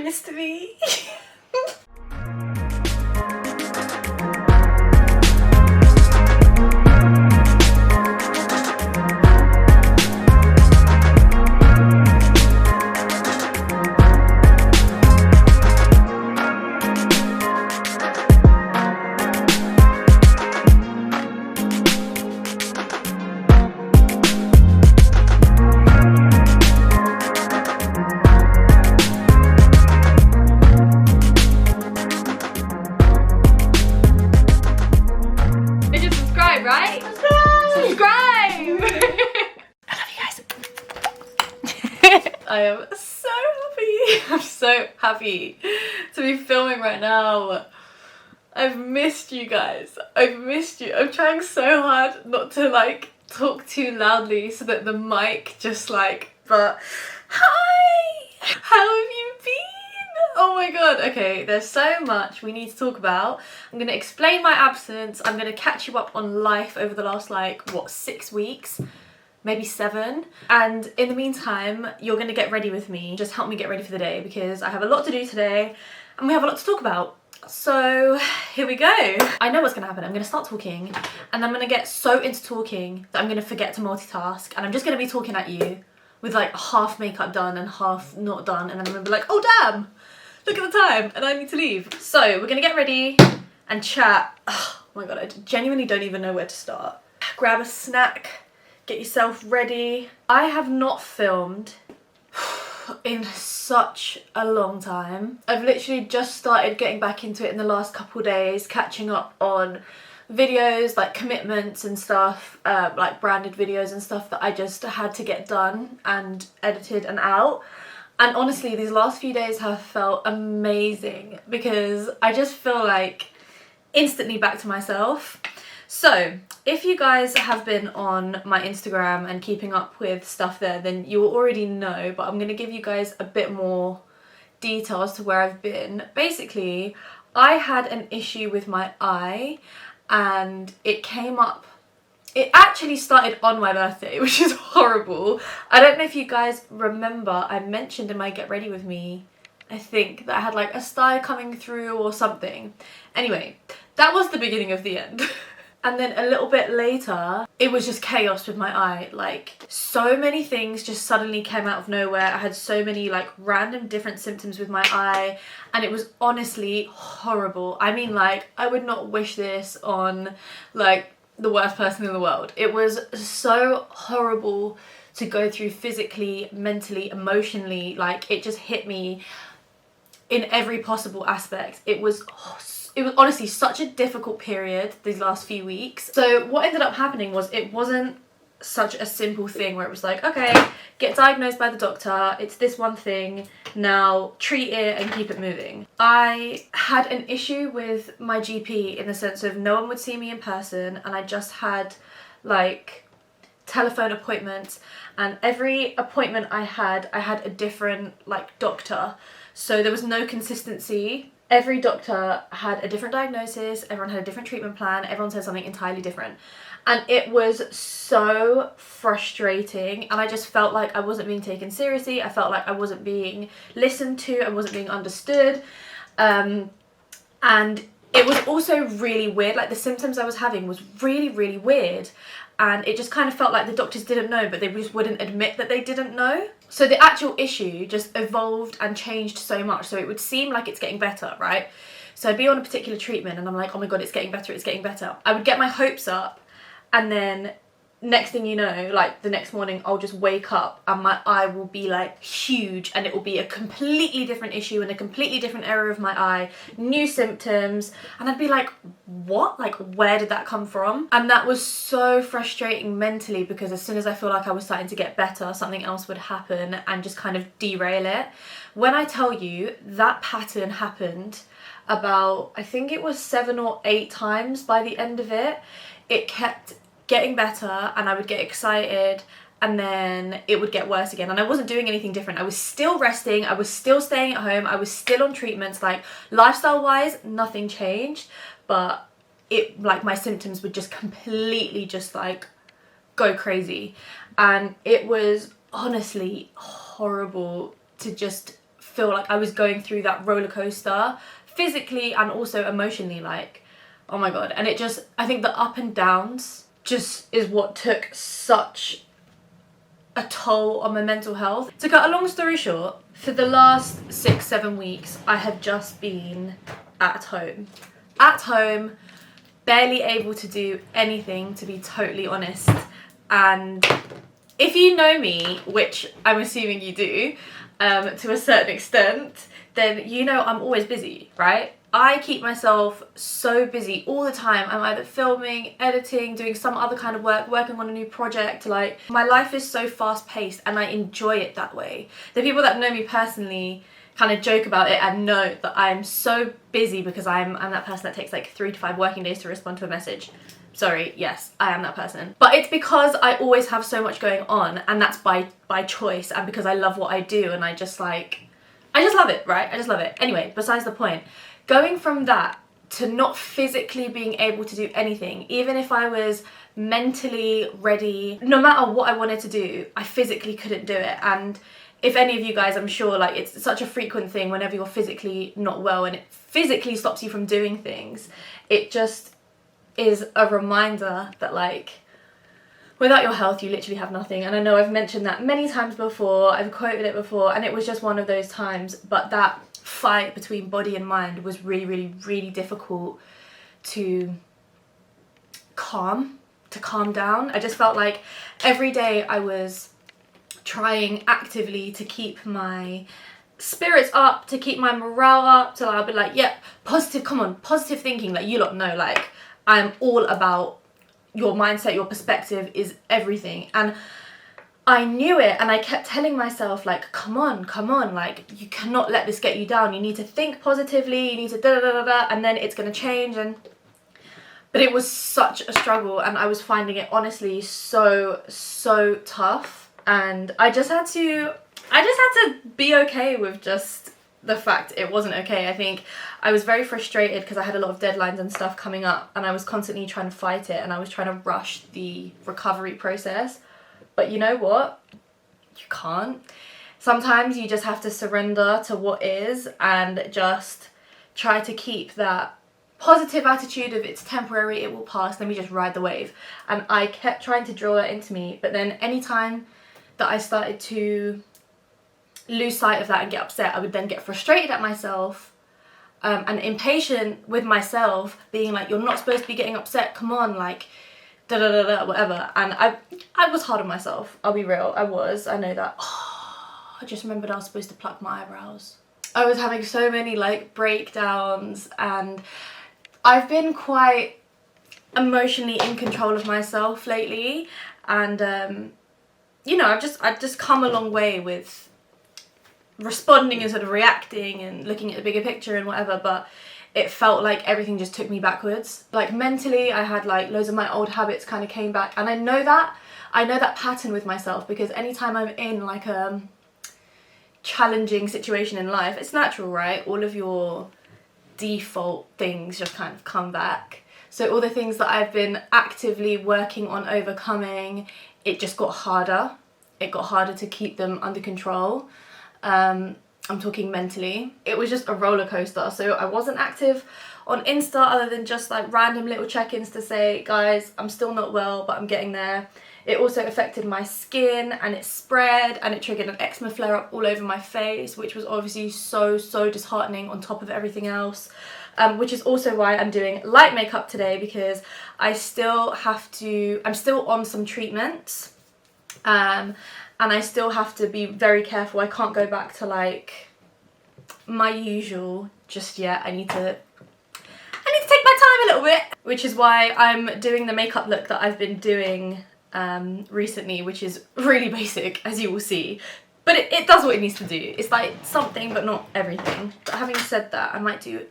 missed me. Right? Subscribe! I love you guys. I am so happy. I'm so happy to be filming right now. I've missed you guys. I've missed you. I'm trying so hard not to like talk too loudly so that the mic just like, but hi! How have you been? Oh my god, okay, there's so much we need to talk about. I'm gonna explain my absence, I'm gonna catch you up on life over the last like, what, 6 weeks? Maybe 7. And in the meantime, you're gonna get ready with me. Just help me get ready for the day because I have a lot to do today and we have a lot to talk about. So here we go. I know what's gonna happen. I'm gonna start talking and I'm gonna get so into talking that I'm gonna forget to multitask and I'm just gonna be talking at you with like half makeup done and half not done, and then I'm gonna be like, oh damn, look at the time and I need to leave. So we're gonna get ready and chat. Oh my god, I genuinely don't even know where to start. Grab a snack, get yourself ready. I have not filmed in such a long time. I've literally just started getting back into it in the last couple of days, catching up on videos, like commitments and stuff, like branded videos and stuff that I just had to get done and edited and out. And honestly, these last few days have felt amazing because I just feel like instantly back to myself. So if you guys have been on my Instagram and keeping up with stuff there, then you will already know, but I'm going to give you guys a bit more detail as to where I've been. Basically, I had an issue with my eye and it came up. It actually started on my birthday, which is horrible. I don't know if you guys remember, I mentioned in my Get Ready With Me, I think, that I had like a sty coming through or something. Anyway, that was the beginning of the end. And then a little bit later, it was just chaos with my eye. Like, so many things just suddenly came out of nowhere. I had so many like random different symptoms with my eye and it was honestly horrible. I mean, like, I would not wish this on like the worst person in the world. It was so horrible to go through physically, mentally, emotionally. Like, it just hit me in every possible aspect. It was honestly such a difficult period these last few weeks. So what ended up happening was it wasn't such a simple thing where it was like, okay, get diagnosed by the doctor, it's this one thing, now treat it and keep it moving. I had an issue with my GP in the sense of no one would see me in person and I just had like telephone appointments, and every appointment I had a different like doctor, so there was no consistency. Every doctor had a different diagnosis, everyone had a different treatment plan, everyone said something entirely different. And it was so frustrating and I just felt like I wasn't being taken seriously. I felt like I wasn't being listened to, I wasn't being understood. And it was also really weird, like the symptoms I was having was really, really weird. And it just kind of felt like the doctors didn't know, but they just wouldn't admit that they didn't know. So the actual issue just evolved and changed so much. So it would seem like it's getting better, right? So I'd be on a particular treatment and I'm like, oh my god, it's getting better, it's getting better. I would get my hopes up and then next thing you know, like the next morning, I'll just wake up and my eye will be like huge and it will be a completely different issue and a completely different area of my eye, new symptoms, and I'd be like, what? Like, where did that come from? And that was so frustrating mentally because as soon as I feel like I was starting to get better, something else would happen and just kind of derail it. When I tell you that pattern happened about, I think it was 7 or 8 times by the end of it, it kept getting better and I would get excited and then it would get worse again, and I wasn't doing anything different. I was still resting, I was still staying at home, I was still on treatments. Like, lifestyle wise nothing changed, but it, like, my symptoms would just completely just like go crazy and it was honestly horrible to just feel like I was going through that roller coaster physically and also emotionally, like, oh my god. And it just, I think the up and downs just is what took such a toll on my mental health. To cut a long story short, for the last 6-7 weeks I have just been at home, barely able to do anything, to be totally honest. And if you know me, which I'm assuming you do, to a certain extent, then you know I'm always busy, right? I keep myself so busy all the time. I'm either filming, editing, doing some other kind of work, working on a new project. Like, my life is so fast paced and I enjoy it that way. The people that know me personally kind of joke about it and know that I'm so busy because I'm that person that takes like 3 to 5 working days to respond to a message. Sorry, yes, I am that person. But it's because I always have so much going on, and that's by choice, and because I love what I do, and I just love it, right? I just love it. Anyway, besides the point. Going from that to not physically being able to do anything, even if I was mentally ready, no matter what I wanted to do, I physically couldn't do it. And if any of you guys, I'm sure, like, it's such a frequent thing whenever you're physically not well and it physically stops you from doing things. It just is a reminder that, like, without your health you literally have nothing. And I know I've mentioned that many times before, I've quoted it before, and it was just one of those times. But that fight between body and mind was really, really, really difficult to calm down. I just felt like every day I was trying actively to keep my spirits up, to keep my morale up, till I'll be like, yep, positive, come on, positive thinking. Like, you lot know, like, I'm all about your mindset, your perspective is everything. And I knew it, and I kept telling myself, like, come on, like, you cannot let this get you down. You need to think positively, you need to da-da-da-da-da, and then it's gonna change. But it was such a struggle, and I was finding it honestly so tough. And I just had to be okay with just the fact it wasn't okay. I think I was very frustrated because I had a lot of deadlines and stuff coming up, and I was constantly trying to fight it, and I was trying to rush the recovery process. But you know what? You can't. Sometimes you just have to surrender to what is and just try to keep that positive attitude of it's temporary, it will pass, let me just ride the wave. And I kept trying to drill that into me, but then anytime that I started to lose sight of that and get upset, I would then get frustrated at myself and impatient with myself, being like, you're not supposed to be getting upset, come on, like, da-da-da-da, whatever. And I was hard on myself, I'll be real, I know that. Oh, I just remembered I was supposed to pluck my eyebrows. I was having so many, like, breakdowns, and I've been quite emotionally in control of myself lately, and you know, I've just come a long way with responding instead of reacting and looking at the bigger picture and whatever. But it felt like everything just took me backwards. Like, mentally I had, like, loads of my old habits kind of came back, and I know that pattern with myself, because anytime I'm in, like, a challenging situation in life, it's natural, right? All of your default things just kind of come back. So all the things that I've been actively working on overcoming, it just got harder. It got harder to keep them under control. I'm talking mentally. It was just a roller coaster. So I wasn't active on Insta other than just, like, random little check-ins to say, guys, I'm still not well, but I'm getting there. It also affected my skin, and it spread, and it triggered an eczema flare-up all over my face, which was obviously so disheartening on top of everything else. Which is also why I'm doing light makeup today, because I'm still on some treatments. And I still have to be very careful. I can't go back to, like, my usual just yet. I need to take my time a little bit, which is why I'm doing the makeup look that I've been doing recently, which is really basic, as you will see. But it does what it needs to do. It's like something, but not everything. But having said that, I might do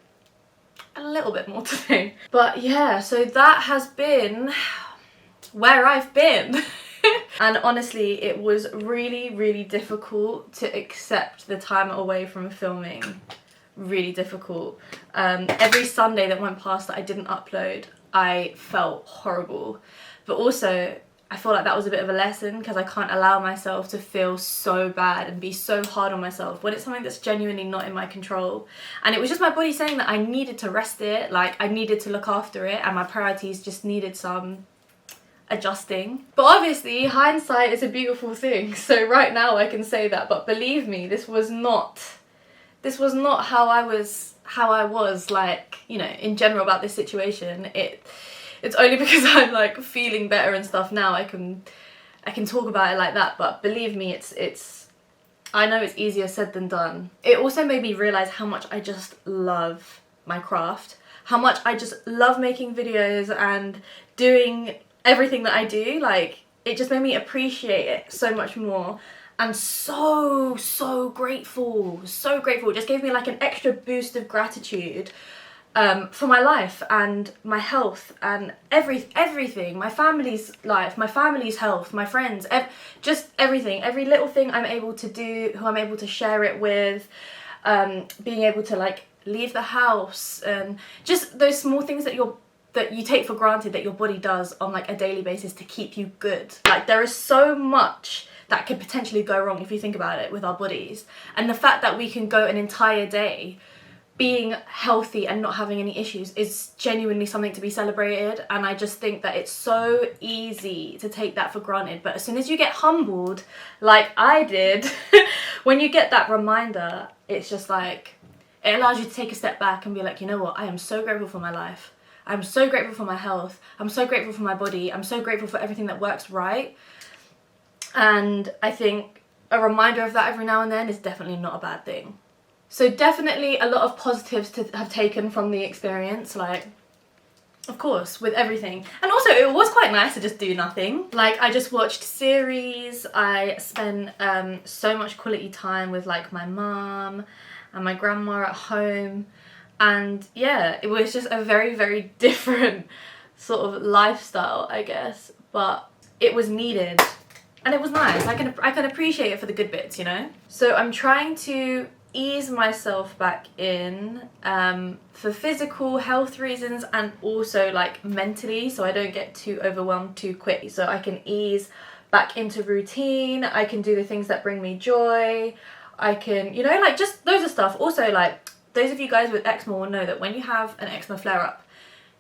a little bit more today. But yeah, so that has been where I've been. And honestly, it was really difficult to accept the time away from filming. Really difficult. Every Sunday that went past that I didn't upload, I felt horrible. But also, I feel like that was a bit of a lesson, because I can't allow myself to feel so bad and be so hard on myself when it's something that's genuinely not in my control. And it was just my body saying that I needed to rest it, like I needed to look after it, and my priorities just needed some adjusting. But obviously hindsight is a beautiful thing, so right now I can say that. But believe me, this was not how I was like, you know, in general about this situation. It's only because I'm like feeling better and stuff now I can talk about it like that. But believe me, it's I know it's easier said than done. It also made me realise how much I just love my craft, how much I just love making videos and doing everything that I do. Like, it just made me appreciate it so much more. I'm so grateful, so grateful. It just gave me like an extra boost of gratitude for my life and my health and everything, my family's life, my family's health, my friends, just everything, every little thing I'm able to do, who I'm able to share it with, being able to like leave the house, and just those small things that you take for granted that your body does on like a daily basis to keep you good. Like, there is so much that could potentially go wrong if you think about it with our bodies, and the fact that we can go an entire day being healthy and not having any issues is genuinely something to be celebrated. And I just think that it's so easy to take that for granted, but as soon as you get humbled like I did when you get that reminder, it's just like, it allows you to take a step back and be like, you know what, I am so grateful for my life, I'm so grateful for my health, I'm so grateful for my body, I'm so grateful for everything that works right. And I think a reminder of that every now and then is definitely not a bad thing. So definitely a lot of positives to have taken from the experience, like, of course, with everything. And also it was quite nice to just do nothing. Like, I just watched series, I spent so much quality time with like my mum and my grandma at home, and yeah, it was just a very different sort of lifestyle, I guess, but it was needed and it was nice. I can appreciate it for the good bits, you know? So I'm trying to ease myself back in for physical health reasons, and also like mentally, so I don't get too overwhelmed too quick, so I can ease back into routine, I can do the things that bring me joy, I can, you know, like just loads of stuff. Also, like, those of you guys with eczema will know that when you have an eczema flare-up,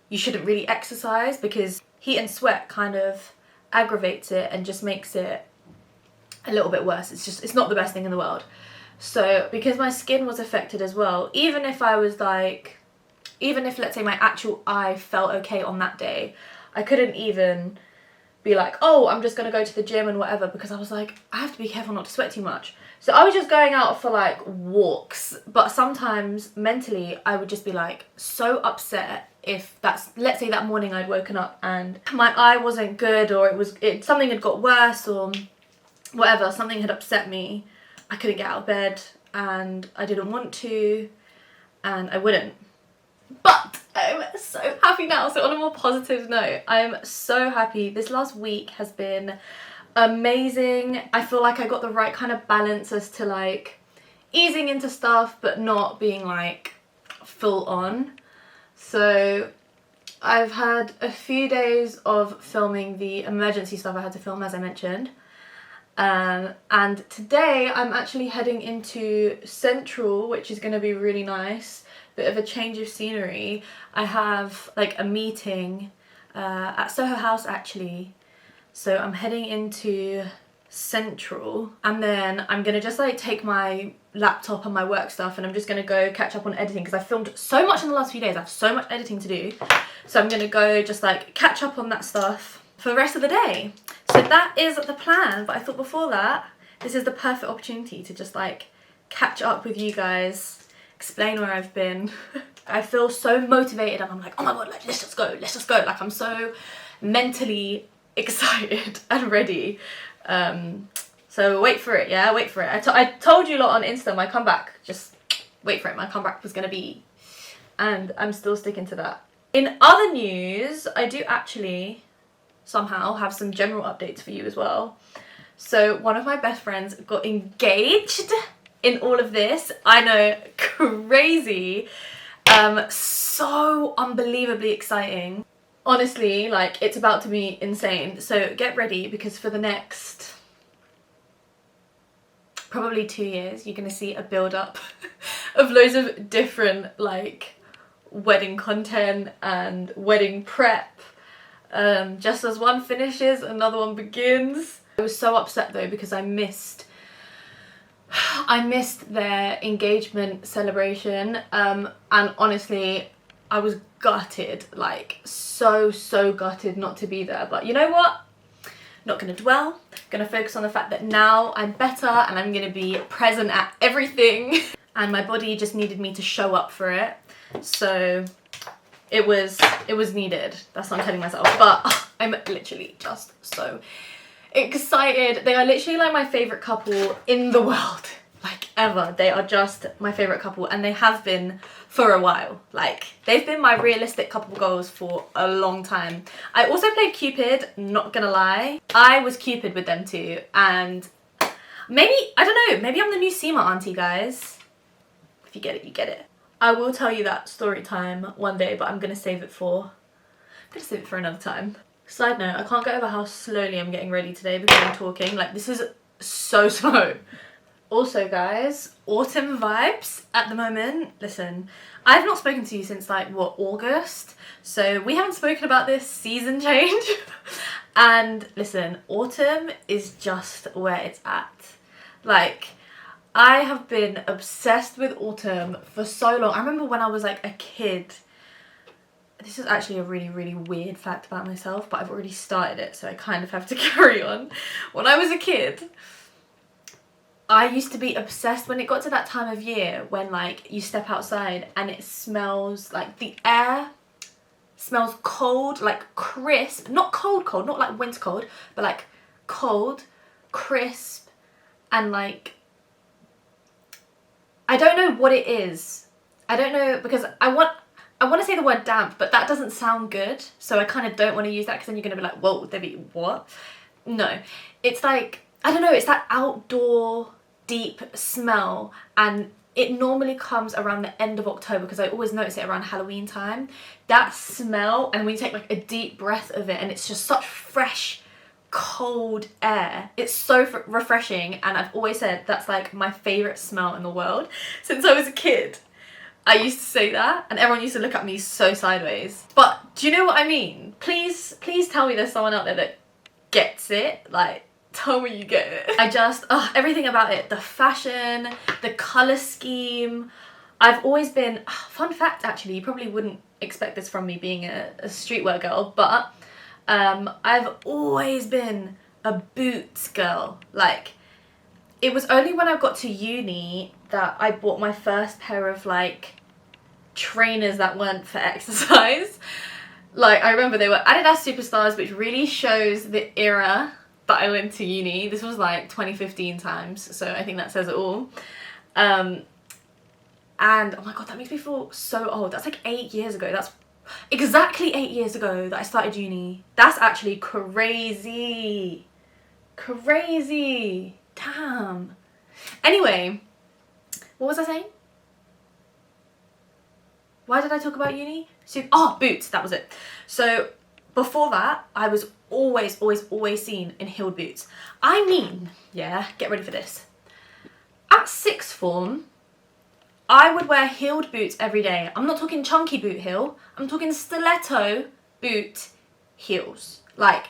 you shouldn't really exercise, because heat and sweat kind of aggravates it and just makes it a little bit worse. It's not the best thing in the world. So because my skin was affected as well, even if let's say my actual eye felt okay on that day, I couldn't even be like, oh, I'm just gonna go to the gym and whatever, because I was like, I have to be careful not to sweat too much. So I was just going out for like walks, but sometimes mentally I would just be like so upset if let's say that morning I'd woken up and my eye wasn't good, or something had got worse, or whatever, something had upset me. I couldn't get out of bed and I didn't want to, and I wouldn't. But I'm so happy now. So on a more positive note, I'm so happy. This last week has been amazing. I feel like I got the right kind of balance as to like easing into stuff but not being like full on. So I've had a few days of filming the emergency stuff I had to film, as I mentioned. And today I'm actually heading into Central, which is going to be really nice. Bit of a change of scenery. I have like a meeting at Soho House actually, so I'm heading into Central, and then I'm gonna just like take my laptop and my work stuff, and I'm just gonna go catch up on editing, because I filmed so much in the last few days. I have so much editing to do, so I'm gonna go just like catch up on that stuff for the rest of the day. So that is the plan, but I thought before that, this is the perfect opportunity to just like catch up with you guys, explain where I've been. I feel so motivated and I'm like, oh my god, like let's just go. Like, I'm so mentally excited and ready. So wait for it, yeah, wait for it. I told you a lot on Insta, my comeback, just wait for it, my comeback was gonna be, and I'm still sticking to that. In other news, I do actually somehow have some general updates for you as well. So one of my best friends got engaged in all of this. I know, crazy, so unbelievably exciting. Honestly, like, it's about to be insane. So get ready, because for the next probably 2 years, you're gonna see a build up of loads of different like wedding content and wedding prep. Just as one finishes, another one begins. I was so upset though, because I missed their engagement celebration, and honestly I was gutted, like so gutted not to be there. But you know what, not gonna dwell, gonna focus on the fact that now I'm better and I'm gonna be present at everything and my body just needed me to show up for it, so it was needed. That's what I'm telling myself. But I'm literally just so excited. They are literally like my favorite couple in the world, like ever. They are just my favorite couple, and they have been for a while. Like, they've been my realistic couple goals for a long time. I also played Cupid, not gonna lie. I was Cupid with them too, and maybe, I don't know, maybe I'm the new Seema auntie, guys. If you get it, you get it. I will tell you that story time one day, but I'm gonna save it for another time. Side note, I can't get over how slowly I'm getting ready today because I'm talking. Like, this is so slow. Also guys, autumn vibes at the moment. Listen, I've not spoken to you since like, what, August? So we haven't spoken about this season change. And listen, autumn is just where it's at. Like, I have been obsessed with autumn for so long. I remember when I was like a kid, this is actually a really weird fact about myself, but I've already started it, so I kind of have to carry on. When I was a kid, I used to be obsessed when it got to that time of year when like you step outside and it smells like, the air smells cold, like crisp, not cold, not like winter cold, but like cold, crisp, and like, I don't know what it is. I don't know, because I want to say the word damp, but that doesn't sound good, so I kind of don't want to use that, because then you're going to be like, whoa, Debbie, what? No, it's like, I don't know, it's that outdoor deep smell, and it normally comes around the end of October, because I always notice it around Halloween time. That smell, and when you take like a deep breath of it, and it's just such fresh, cold air. It's so refreshing, and I've always said that's like my favourite smell in the world since I was a kid. I used to say that, and everyone used to look at me so sideways. But do you know what I mean? Please tell me there's someone out there that gets it. Like, tell me you get it. I just, everything about it. The fashion, the colour scheme. I've always been, fun fact actually, you probably wouldn't expect this from me being a streetwear girl, but I've always been a boots girl. Like, it was only when I got to uni that I bought my first pair of like trainers that weren't for exercise. Like, I remember they were Adidas Superstars, which really shows the era that I went to uni. This was like 2015 times, so I think that says it all. And oh my god, that makes me feel so old. That's like 8 years ago. That's exactly 8 years ago that I started uni. That's actually crazy. Crazy. Damn. Anyway, what was I saying? Why did I talk about uni? So, boots, that was it. So before that, I was always seen in heeled boots. I mean, yeah, get ready for this. At sixth form, I would wear heeled boots every day. I'm not talking chunky boot heel. I'm talking stiletto boot heels. Like,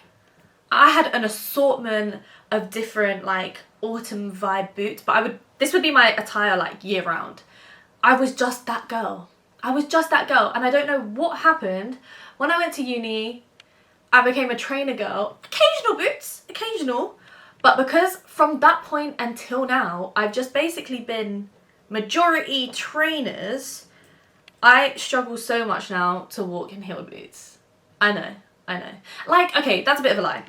I had an assortment of different like autumn vibe boots, but this would be my attire like year round. I was just that girl. I was just that girl, and I don't know what happened. When I went to uni, I became a trainer girl. Occasional boots, occasional. But because from that point until now, I've just basically been majority trainers, I struggle so much now to walk in heeled boots. I know. Like, okay, that's a bit of a lie.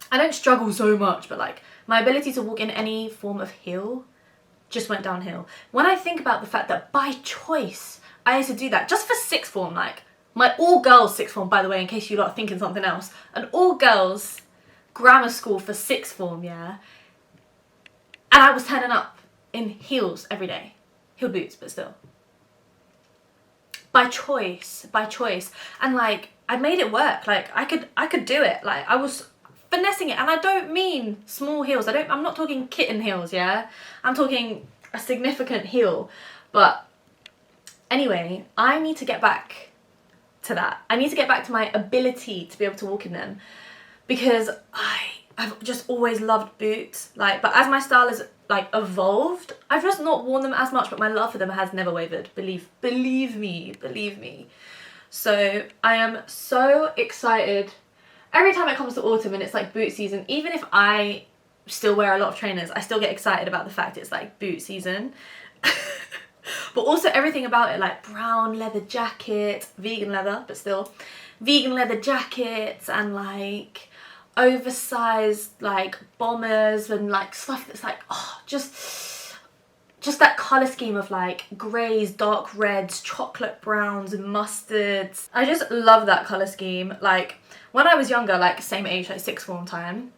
I don't struggle so much, but like, my ability to walk in any form of heel just went downhill. When I think about the fact that by choice, I used to do that just for sixth form, like, my all-girls sixth form, by the way, in case you're not thinking something else, an all-girls grammar school for sixth form, yeah? And I was turning up in heels every day. Heeled boots, but still. By choice. And like, I made it work. Like I could do it. Like I was finessing it, and I don't mean small heels. I'm not talking kitten heels, yeah? I'm talking a significant heel. But anyway, I need to get back to that. I need to get back to my ability to be able to walk in them, because I've just always loved boots. Like, but as my style has like evolved, I've just not worn them as much, but my love for them has never wavered. Believe me. So I am so excited every time it comes to autumn and it's like boot season. Even if I still wear a lot of trainers, I still get excited about the fact it's like boot season. But also everything about it, like brown leather jacket, vegan leather, but still vegan leather jackets, and like oversized like bombers and like stuff that's like, oh, just that colour scheme of like greys, dark reds, chocolate browns and mustards. I just love that colour scheme. Like when I was younger, like same age, like sixth form time,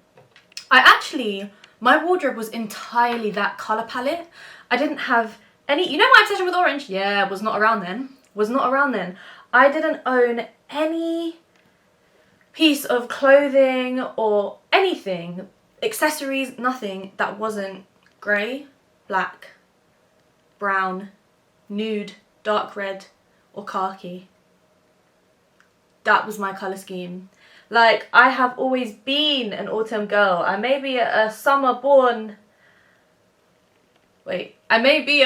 my wardrobe was entirely that colour palette. I didn't have any, you know, my obsession with orange? Yeah, was not around then. I didn't own any piece of clothing or anything, accessories, nothing that wasn't grey, black, brown, nude, dark red or khaki. That was my colour scheme. Like, I have always been an autumn girl. I may be a summer born... Wait, I may be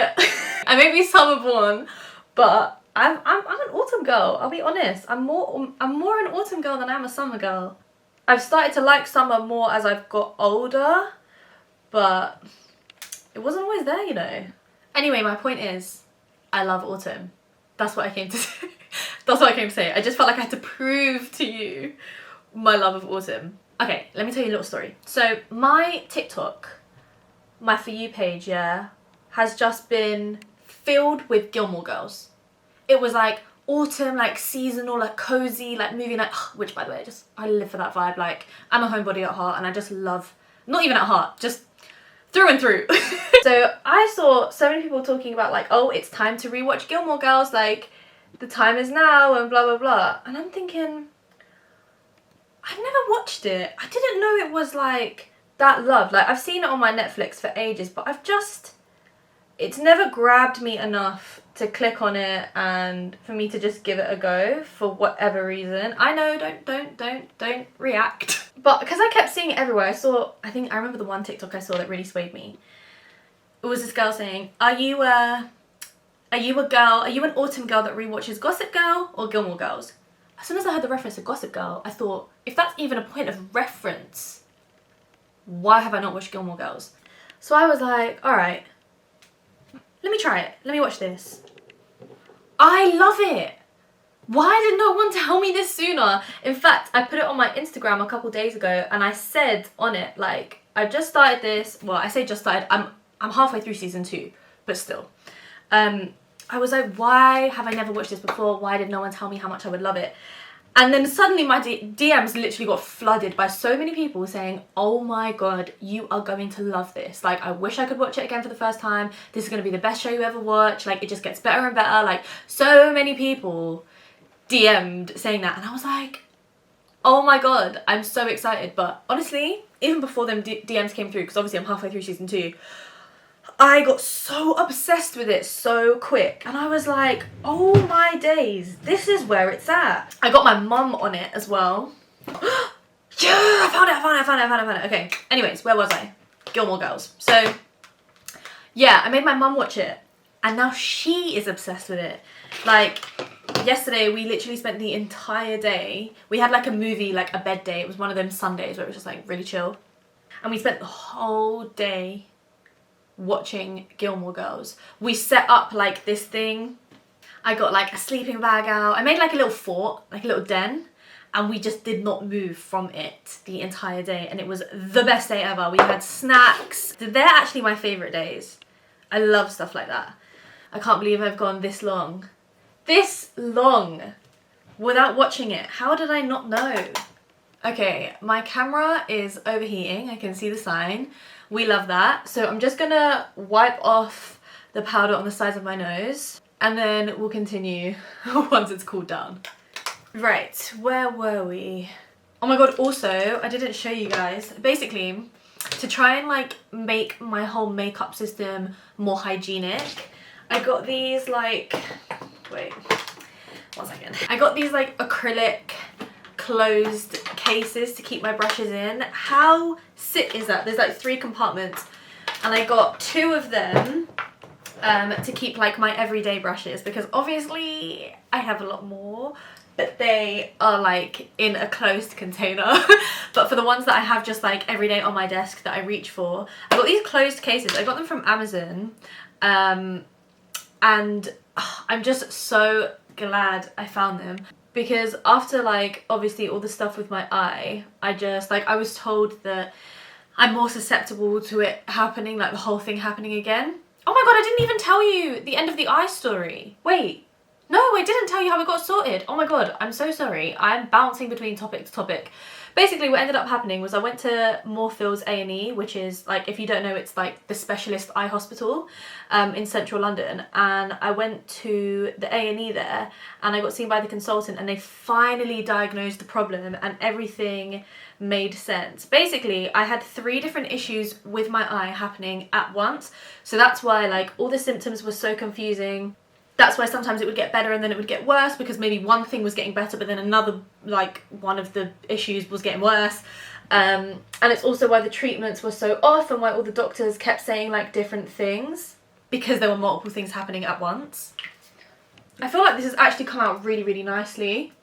summer born, but I'm an autumn girl. I'll be honest. I'm more an autumn girl than I'm a summer girl. I've started to like summer more as I've got older, but it wasn't always there, you know. Anyway, my point is, I love autumn. That's what I came to say. That's what I came to say. I just felt like I had to prove to you my love of autumn. Okay, let me tell you a little story. So my TikTok, my For You page, yeah, has just been filled with Gilmore Girls. It was like autumn, like seasonal, like cozy, like movie night, which by the way, I live for that vibe. Like, I'm a homebody at heart, and I just love, not even at heart, just through and through. So I saw so many people talking about like, oh, it's time to rewatch Gilmore Girls, like the time is now and blah blah blah, and I'm thinking, I've never watched it. I didn't know it was like that loved. Like, I've seen it on my Netflix for ages, but it's never grabbed me enough to click on it and for me to just give it a go for whatever reason. I know, don't react. But because I kept seeing it everywhere, I remember the one TikTok I saw that really swayed me. It was this girl saying, are you an autumn girl that rewatches Gossip Girl or Gilmore Girls? As soon as I heard the reference to Gossip Girl, I thought, if that's even a point of reference, why have I not watched Gilmore Girls? So I was like, alright, let me try it. Let me watch this. I love it. Why did no one tell me this sooner? In fact, I put it on my Instagram a couple days ago, and I said on it, like, I've just started this. Well, I say just started. I'm halfway through season 2, but still. I was like, why have I never watched this before? Why did no one tell me how much I would love it? And then suddenly my DMs literally got flooded by so many people saying, oh my god, you are going to love this. Like, I wish I could watch it again for the first time. This is going to be the best show you ever watch. Like, it just gets better and better. Like, so many people DM'd saying that. And I was like, oh my god, I'm so excited. But honestly, even before them DMs came through, because obviously I'm halfway through season 2, I got so obsessed with it so quick, and I was like, oh my days, this is where it's at. I got my mum on it as well. Yeah, I found it. Okay, anyways, where was I? Gilmore Girls. So yeah, I made my mum watch it, and now she is obsessed with it. Like, yesterday we literally spent the entire day, we had like a movie, like a bed day. It was one of them Sundays where it was just like really chill, and we spent the whole day watching Gilmore Girls. We set up like this thing. I got like a sleeping bag out. I made like a little fort, like a little den, and we just did not move from it the entire day, and it was the best day ever. We had snacks. They're actually my favourite days. I love stuff like that. I can't believe I've gone this long without watching it. How did I not know? Okay, my camera is overheating. I can see the sign. We love that. So I'm just gonna wipe off the powder on the sides of my nose, and then we'll continue once it's cooled down. Right, where were we? Oh my god, also, I didn't show you guys. Basically, to try and like make my whole makeup system more hygienic, I got these like, wait, 1 second. I got these like acrylic closed cases to keep my brushes in. How sick is that? There's like 3 compartments and I got 2 of them to keep like my everyday brushes, because obviously I have a lot more, but they are like in a closed container. But for the ones that I have just like every day on my desk that I reach for, I got these closed cases. I got them from Amazon, and I'm just so glad I found them, because after like obviously all the stuff with my eye, I was told that I'm more susceptible to it happening, like the whole thing happening again. Oh my god, I didn't even tell you the end of the eye story. Wait. No, I didn't tell you how it got sorted. Oh my god, I'm so sorry. I'm bouncing between topic to topic. Basically, what ended up happening was I went to Moorfields A&E, which is, like, if you don't know, it's like the specialist eye hospital in central London. And I went to the A&E there and I got seen by the consultant, and they finally diagnosed the problem and everything made sense. Basically, I had 3 different issues with my eye happening at once. So that's why like all the symptoms were so confusing. That's why sometimes it would get better and then it would get worse, because maybe one thing was getting better but then another, like one of the issues was getting worse. And it's also why the treatments were so off and why all the doctors kept saying like different things, because there were multiple things happening at once. I feel like this has actually come out really, really nicely,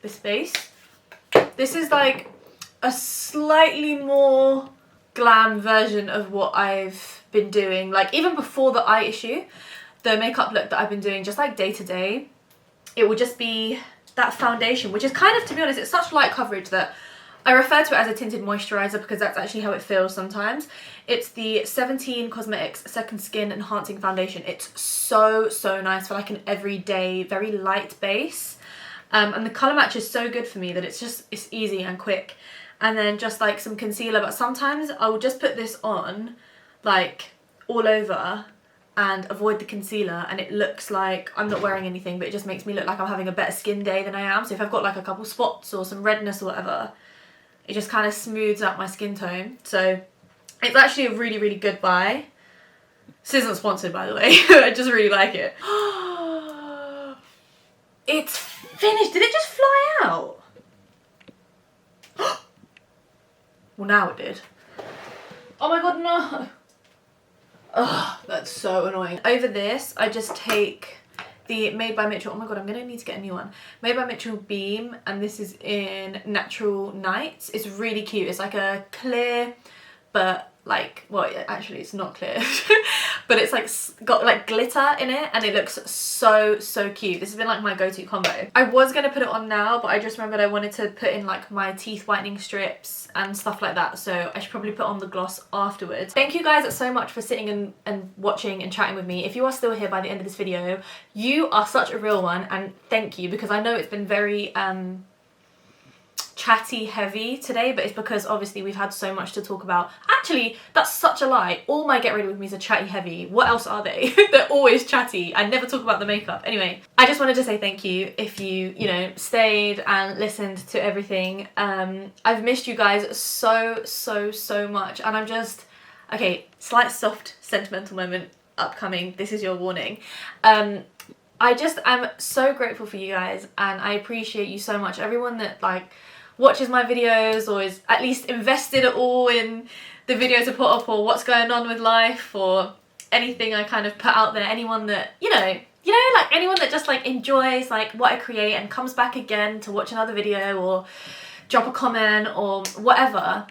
this base. This is like a slightly more glam version of what I've been doing, like even before the eye issue. The makeup look that I've been doing just like day to day, it will just be that foundation, which is kind of, to be honest, it's such light coverage that I refer to it as a tinted moisturiser, because that's actually how it feels sometimes. It's the 17 Cosmetics Second Skin Enhancing Foundation. It's so, so nice for like an everyday, very light base. And the colour match is so good for me that it's easy and quick. And then just like some concealer, but sometimes I will just put this on like all over and avoid the concealer, and it looks like I'm not wearing anything, but it just makes me look like I'm having a better skin day than I am. So if I've got like a couple spots or some redness or whatever, it just kind of smooths out my skin tone. So it's actually a really, really good buy. This isn't sponsored, by the way. I just really like it. It's finished. Did it just fly out? Well, now it did. Oh my god, no. Ugh, that's so annoying. Over this, I just take the Made by Mitchell. Oh my god, I'm gonna need to get a new one. Made by Mitchell Beam, and this is in Natural Nights. It's really cute. It's like a clear, but like, well, actually it's not clear, but it's like got like glitter in it, and it looks so, so cute. This has been like my go-to combo. I was gonna put it on now, but I just remembered I wanted to put in like my teeth whitening strips and stuff like that, so I should probably put on the gloss afterwards. Thank you guys so much for sitting and watching and chatting with me. If you are still here by the end of this video, you are such a real one, and thank you, because I know it's been very chatty heavy today, but it's because obviously we've had so much to talk about. Actually, that's such a lie. All my Get Ready With Me's are chatty heavy. What else are they? They're always chatty. I never talk about the makeup. Anyway, I just wanted to say thank you if you know, stayed and listened to everything. I've missed you guys so, so, so much, and I'm just, okay, slight soft sentimental moment upcoming. This is your warning. I just am so grateful for you guys, and I appreciate you so much. Everyone that like watches my videos or is at least invested at all in the videos I put up, or what's going on with life, or anything I kind of put out there. Anyone that, you know, like anyone that just like enjoys like what I create and comes back again to watch another video or drop a comment or whatever.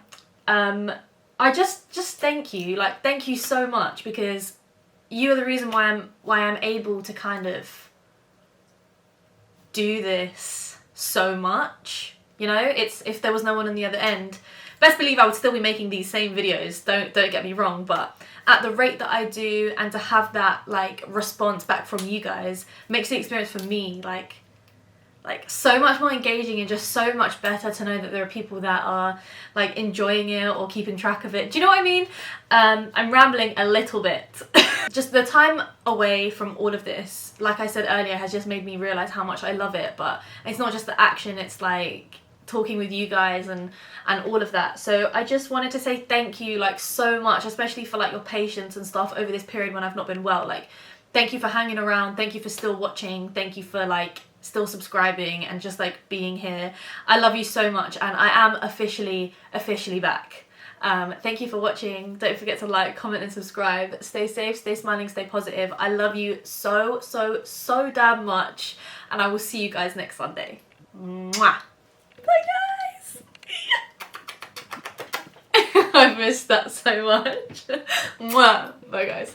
I just thank you. Like, thank you so much, because you are the reason why I'm able to kind of do this so much. You know, it's, if there was no one on the other end, best believe I would still be making these same videos, don't get me wrong, but at the rate that I do, and to have that like response back from you guys makes the experience for me like so much more engaging, and just so much better to know that there are people that are like enjoying it or keeping track of it. Do you know what I mean? I'm rambling a little bit. Just the time away from all of this, like I said earlier, has just made me realise how much I love it. But it's not just the action, it's like talking with you guys and all of that. So I just wanted to say thank you like so much, especially for like your patience and stuff over this period when I've not been well. Like, thank you for hanging around, thank you for still watching, thank you for like still subscribing and just like being here. I love you so much, and I am officially back. Thank you for watching. Don't forget to like, comment and subscribe. Stay safe, stay smiling, stay positive. I love you so damn much, and I will see you guys next Sunday. Mwah. Bye guys. I missed that so much. Mwah. Bye guys.